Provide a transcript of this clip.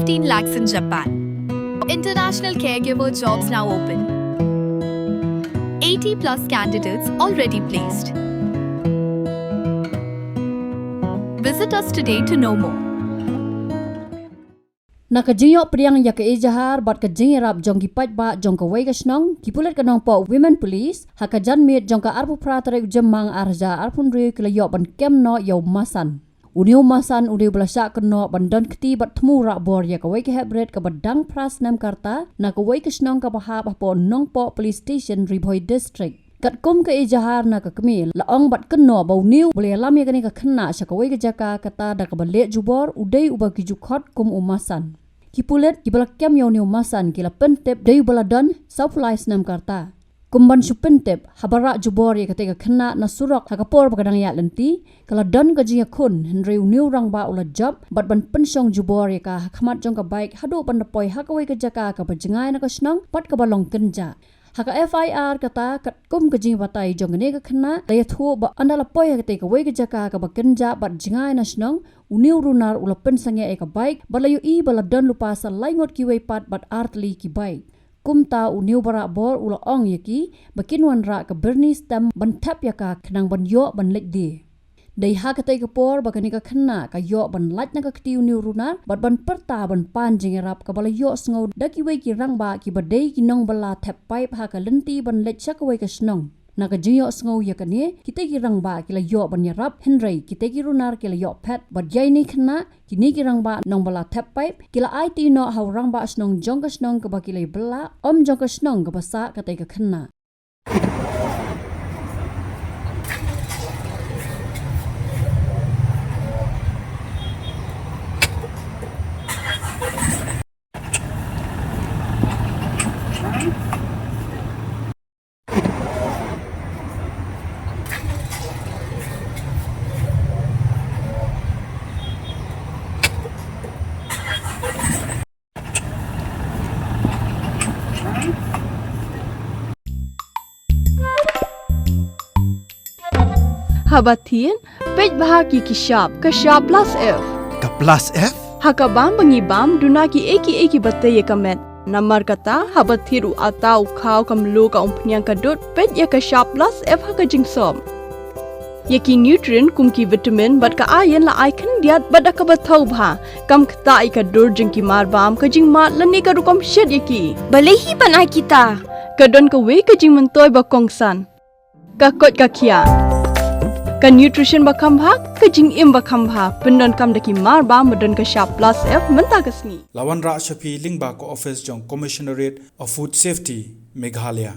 15 lakhs in Japan. International caregiver jobs now open. 80 plus candidates already placed. Visit us today to know more. Nakajiyok priang ya ke ejahar bat kajing rap jong kipat ba jong ka wei kasnong ki Pulit kanong po women police hakajan mit jong ka arpu pratarek jemang arja arpun ri klayok ban kem no yo Masan uniu Masan udiu belasak keno bandan keti bat temu rak bor ya ka wei ke hebret ka badang pras Snem karta na ka wei kasnong ka bahap po nong po police station Ribhoi district kat kum ke ejahar na ka kemil laong bat keno bau niu boleh alam ya kani ka kena sya ka wei ke jaka kata da ka balek jubor Udei uba ki jukhot kum Masan ki Pulit ki balakyam yaw niu Masan ki la pentep dei baladon supply Snem karta kumban su pentep habara jubor ya katega kena na surok hakapor bakadang ya lenti kala don ka jinga kun henry niu rang ba ula job bat ban pensong jubor ya ka khamat jong ka baik Haduh ban poi hakawai ka jaka ka bajengai na ka snong pat ka balong kenja haka FIR kata kat kum ka jing batai jong ne ka khna daya thu ba andala poi ka te ka wei ka jaka ka bakenja bat jingai na snong uniu runar ula pensangya e ka baik balayu i baladon lupa sa laingot ki wei pat bat artli ki baik kum ta uniu bara bor ula ong yaki bakinwan ra ka berni stem ban tap ya ka khnang ban yo ban lek di dai ha ka te ka por bakani ka khna ka yo ban laj na ka kti uniu runar bat ban perta ban pan jingerap ka balayo sngo daki wei ki rang ba ki badei ki nong bala tap pipe ha ka lenti ban lek chak wei ka snong naga jiyo sngo ya kane kita ki rang ba kila yo ban yarap henry kita ki runar kila yo pet bat yai ni khna kini ki rang ba nong bala tap pipe kila IT no haw rang ba snong jong ka snong ka ba kila bela om jong ka snong ka basa ka te ka khna Habatin, pej bahagi ki sharp plus F. Ka plus F? Hakabam bangibam duna ki eki batai ye kamet. Namar kata habatiru atau kau kamlu ka umpnyang kadut pej ya ka sharp plus F haka jingsom. Yaki nutrient kum ki vitamin bat ka iron la icon diat bat ka batau bha kam kta i ka dur jing ki marbam ka jing mat lani ka rukom shed yaki. Balehi panai kita. Kadon ka we ka jing mentoy ba kongsan. Ka kot ka kia. Ka nutrition bakam bha ka jing im bakam bha pendon kam daki marba modon ka sharp plus F menta kasni Lawan Ra Shafi Lingba ko office jong Commissionerate of Food Safety Meghalaya